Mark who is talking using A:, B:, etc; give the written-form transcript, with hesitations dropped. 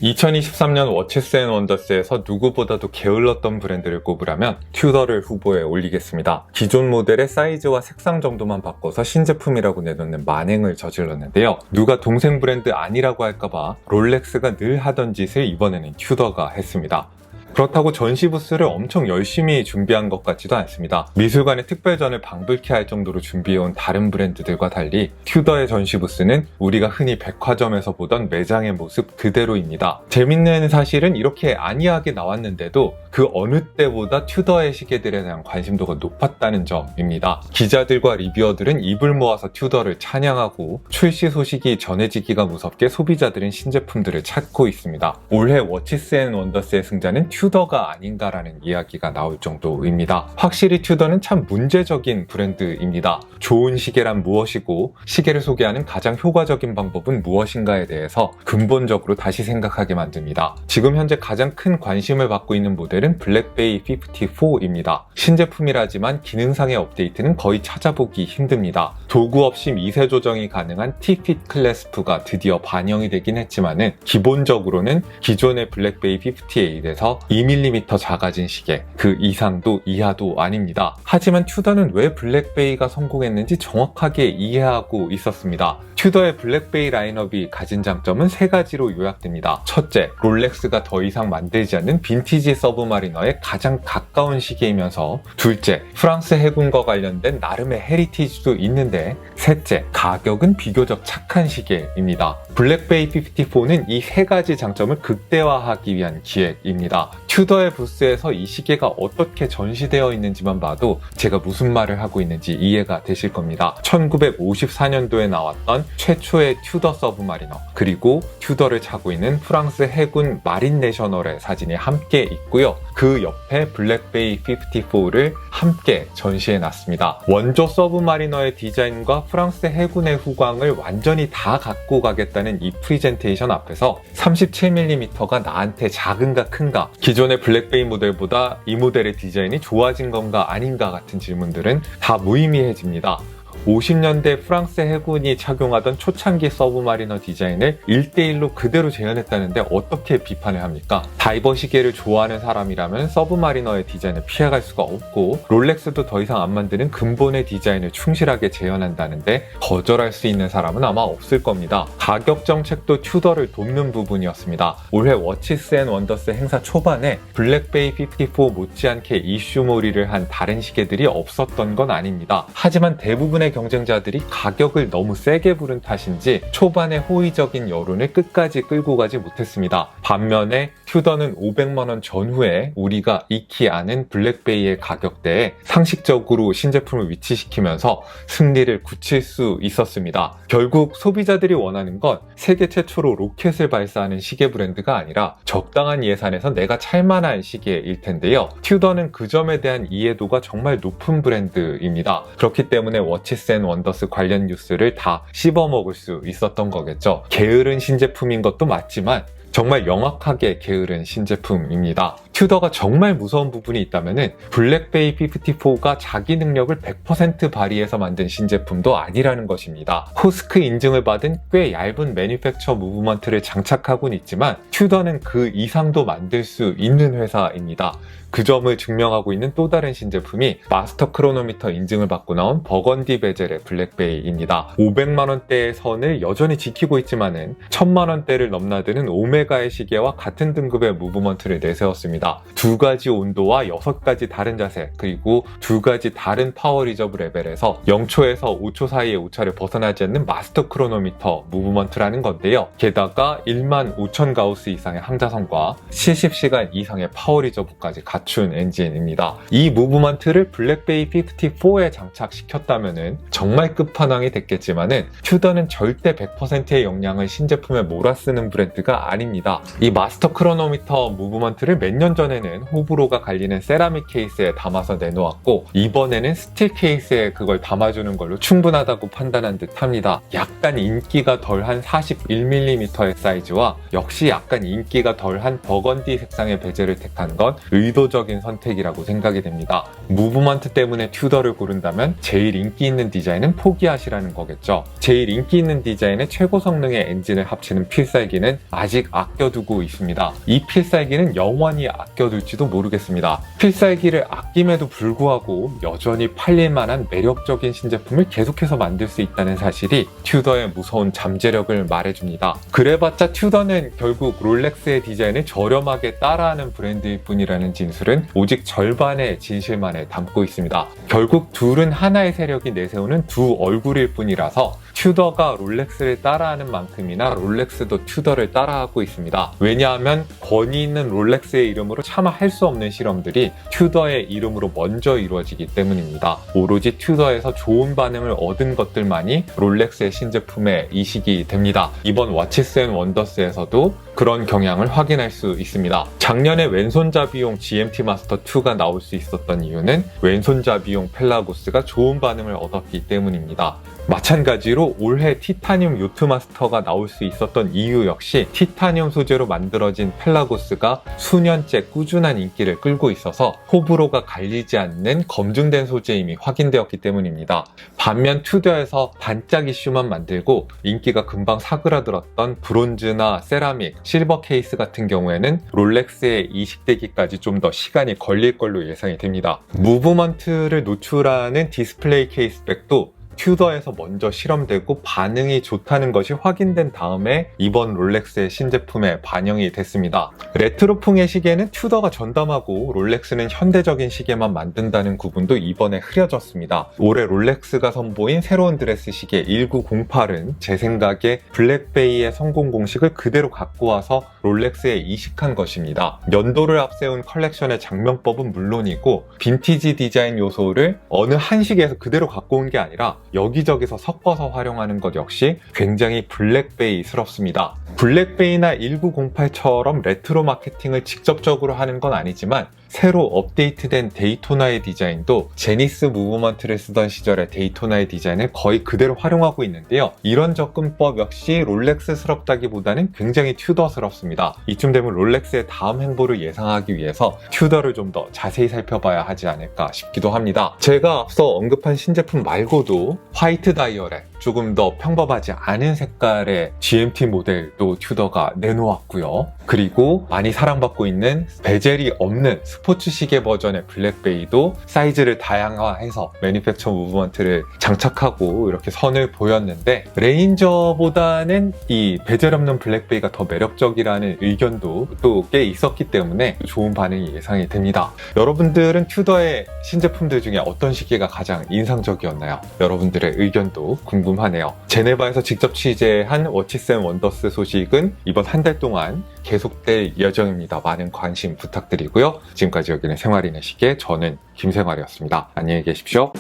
A: 2023년 워치스 앤 원더스에서 누구보다도 게을렀던 브랜드를 꼽으라면 튜더를 후보에 올리겠습니다. 기존 모델의 사이즈와 색상 정도만 바꿔서 신제품이라고 내놓는 만행을 저질렀는데요. 누가 동생 브랜드 아니라고 할까봐 롤렉스가 늘 하던 짓을 이번에는 튜더가 했습니다. 그렇다고 전시 부스를 엄청 열심히 준비한 것 같지도 않습니다. 미술관의 특별전을 방불케 할 정도로 준비해온 다른 브랜드들과 달리 튜더의 전시 부스는 우리가 흔히 백화점에서 보던 매장의 모습 그대로입니다. 재밌는 사실은 이렇게 안이하게 나왔는데도 그 어느 때보다 튜더의 시계들에 대한 관심도가 높았다는 점입니다. 기자들과 리뷰어들은 입을 모아서 튜더를 찬양하고 출시 소식이 전해지기가 무섭게 소비자들은 신제품들을 찾고 있습니다. 올해 워치스 앤 원더스의 승자는 튜더가 아닌가라는 이야기가 나올 정도입니다. 확실히 튜더는 참 문제적인 브랜드입니다. 좋은 시계란 무엇이고 시계를 소개하는 가장 효과적인 방법은 무엇인가에 대해서 근본적으로 다시 생각하게 만듭니다. 지금 현재 가장 큰 관심을 받고 있는 모델은 블랙베이 54입니다. 신제품이라지만 기능상의 업데이트는 거의 찾아보기 힘듭니다. 도구 없이 미세 조정이 가능한 T-Fit 클래스프가 드디어 반영이 되긴 했지만은 기본적으로는 기존의 블랙베이 58에서 2mm 작아진 시계, 그 이상도 이하도 아닙니다. 하지만 튜더는 왜 블랙베이가 성공했는지 정확하게 이해하고 있었습니다. 튜더의 블랙베이 라인업이 가진 장점은 세 가지로 요약됩니다. 첫째, 롤렉스가 더 이상 만들지 않는 빈티지 서브마리너에 가장 가까운 시계이면서, 둘째, 프랑스 해군과 관련된 나름의 헤리티지도 있는데, 셋째, 가격은 비교적 착한 시계입니다. 블랙베이 54는 이 세 가지 장점을 극대화하기 위한 기획입니다. 튜더의 부스에서 이 시계가 어떻게 전시되어 있는지만 봐도 제가 무슨 말을 하고 있는지 이해가 되실 겁니다. 1954년도에 나왔던 최초의 튜더 서브마리너, 그리고 튜더를 차고 있는 프랑스 해군 마린 내셔널의 사진이 함께 있고요. 그 옆에 블랙베이 54를 함께 전시해 놨습니다. 원조 서브마리너의 디자인과 프랑스 해군의 후광을 완전히 다 갖고 가겠다는 이 프리젠테이션 앞에서 37mm가 나한테 작은가 큰가, 기존의 블랙베이 모델보다 이 모델의 디자인이 좋아진 건가 아닌가 같은 질문들은 다 무의미해집니다. 50년대 프랑스 해군이 착용하던 초창기 서브마리너 디자인을 1대1로 그대로 재현했다는데 어떻게 비판을 합니까? 다이버 시계를 좋아하는 사람이라면 서브마리너의 디자인을 피해갈 수가 없고, 롤렉스도 더 이상 안 만드는 근본의 디자인을 충실하게 재현한다는데 거절할 수 있는 사람은 아마 없을 겁니다. 가격 정책도 튜더를 돕는 부분이었습니다. 올해 워치스 앤 원더스 행사 초반에 블랙베이 54 못지않게 이슈몰이를 한 다른 시계들이 없었던 건 아닙니다. 하지만 대부분의 경쟁자들이 가격을 너무 세게 부른 탓인지 초반에 호의적인 여론을 끝까지 끌고 가지 못했습니다. 반면에 튜더는 500만원 전후에 우리가 익히 아는 블랙베이의 가격대에 상식적으로 신제품을 위치시키면서 승리를 굳힐 수 있었습니다. 결국 소비자들이 원하는 건 세계 최초로 로켓을 발사하는 시계 브랜드가 아니라 적당한 예산에서 내가 찰만한 시계일 텐데요. 튜더는 그 점에 대한 이해도가 정말 높은 브랜드입니다. 그렇기 때문에 워치스 앤 원더스 관련 뉴스를 다 씹어먹을 수 있었던 거겠죠. 게으른 신제품인 것도 맞지만 정말 영악하게 게으른 신제품입니다. 튜더가 정말 무서운 부분이 있다면 블랙베이 54가 자기 능력을 100% 발휘해서 만든 신제품도 아니라는 것입니다. 코스크 인증을 받은 꽤 얇은 매니팩처 무브먼트를 장착하고는 있지만 튜더는 그 이상도 만들 수 있는 회사입니다. 그 점을 증명하고 있는 또 다른 신제품이 마스터 크로노미터 인증을 받고 나온 버건디 베젤의 블랙베이입니다. 500만원대의 선을 여전히 지키고 있지만은 1000만원대를 넘나드는 오메가의 시계와 같은 등급의 무브먼트를 내세웠습니다. 두 가지 온도와 6가지 다른 자세, 그리고 두 가지 다른 파워 리저브 레벨에서 0초에서 5초 사이의 오차를 벗어나지 않는 마스터 크로노미터 무브먼트라는 건데요. 게다가 15000 가우스 이상의 항자성과 70시간 이상의 파워 리저브까지 갖춘 엔진입니다. 이 무브먼트를 블랙베이 54에 장착시켰다면 정말 끝판왕이 됐겠지만은 튜더는 절대 100%의 역량을 신제품에 몰아쓰는 브랜드가 아닙니다. 이 마스터 크로노미터 무브먼트를 몇 년 전에는 호불호가 갈리는 세라믹 케이스에 담아서 내놓았고, 이번에는 스틸 케이스에 그걸 담아주는 걸로 충분하다고 판단한 듯 합니다. 약간 인기가 덜한 41mm의 사이즈와 역시 약간 인기가 덜한 버건디 색상의 베젤을 택한 건 의도적인 선택이라고 생각이 됩니다. 무브먼트 때문에 튜더를 고른다면 제일 인기 있는 디자인은 포기하시라는 거겠죠. 제일 인기 있는 디자인에 최고 성능의 엔진을 합치는 필살기는 아직 아껴두고 있습니다. 이 필살기는 영원히 아껴둘지도 모르겠습니다. 필살기를 아낌에도 불구하고 여전히 팔릴만한 매력적인 신제품을 계속해서 만들 수 있다는 사실이 튜더의 무서운 잠재력을 말해줍니다. 그래봤자 튜더는 결국 롤렉스의 디자인을 저렴하게 따라하는 브랜드일 뿐이라는 진술은 오직 절반의 진실만을 담고 있습니다. 결국 둘은 하나의 세력이 내세우는 두 얼굴일 뿐이라서 튜더가 롤렉스를 따라하는 만큼이나 롤렉스도 튜더를 따라하고 있습니다. 왜냐하면 권위 있는 롤렉스의 이름으로 차마 할 수 없는 실험들이 튜더의 이름으로 먼저 이루어지기 때문입니다. 오로지 튜더에서 좋은 반응을 얻은 것들만이 롤렉스의 신제품에 이식이 됩니다. 이번 워치스 앤 원더스에서도 그런 경향을 확인할 수 있습니다. 작년에 왼손잡이용 GMT 마스터 2가 나올 수 있었던 이유는 왼손잡이용 펠라고스가 좋은 반응을 얻었기 때문입니다. 마찬가지로 올해 티타늄 요트 마스터가 나올 수 있었던 이유 역시 티타늄 소재로 만들어진 펠라고스가 수년째 꾸준한 인기를 끌고 있어서 호불호가 갈리지 않는 검증된 소재임이 확인되었기 때문입니다. 반면 튜더에서 반짝 이슈만 만들고 인기가 금방 사그라들었던 브론즈나 세라믹, 실버 케이스 같은 경우에는 롤렉스에 이식되기까지 좀 더 시간이 걸릴 걸로 예상이 됩니다. 무브먼트를 노출하는 디스플레이 케이스백도 튜더에서 먼저 실험되고 반응이 좋다는 것이 확인된 다음에 이번 롤렉스의 신제품에 반영이 됐습니다. 레트로풍의 시계는 튜더가 전담하고 롤렉스는 현대적인 시계만 만든다는 구분도 이번에 흐려졌습니다. 올해 롤렉스가 선보인 새로운 드레스 시계 1908은 제 생각에 블랙베이의 성공 공식을 그대로 갖고 와서 롤렉스에 이식한 것입니다. 연도를 앞세운 컬렉션의 장명법은 물론이고 빈티지 디자인 요소를 어느 한 시계에서 그대로 갖고 온 게 아니라 여기저기서 섞어서 활용하는 것 역시 굉장히 블랙베이스럽습니다. 블랙베이나 1908처럼 레트로 마케팅을 직접적으로 하는 건 아니지만 새로 업데이트된 데이토나의 디자인도 제니스 무브먼트를 쓰던 시절의 데이토나의 디자인을 거의 그대로 활용하고 있는데요. 이런 접근법 역시 롤렉스스럽다기보다는 굉장히 튜더스럽습니다. 이쯤 되면 롤렉스의 다음 행보를 예상하기 위해서 튜더를 좀 더 자세히 살펴봐야 하지 않을까 싶기도 합니다. 제가 앞서 언급한 신제품 말고도 화이트 다이얼에 조금 더 평범하지 않은 색깔의 GMT 모델도 튜더가 내놓았고요. 그리고 많이 사랑받고 있는 베젤이 없는 스포츠 시계 버전의 블랙베이도 사이즈를 다양화해서 매니팩처 무브먼트를 장착하고 이렇게 선을 보였는데 레인저보다는 이 베젤 없는 블랙베이가 더 매력적이라는 의견도 또 꽤 있었기 때문에 좋은 반응이 예상이 됩니다. 여러분들은 튜더의 신제품들 중에 어떤 시계가 가장 인상적이었나요? 여러분들의 의견도 궁금하네요. 제네바에서 직접 취재한 워치스 앤 원더스 소식은 이번 한 달 동안 계속될 예정입니다. 많은 관심 부탁드리고요. 지금까지 여기는 생활인의 시계, 저는 김생활이었습니다. 안녕히 계십시오.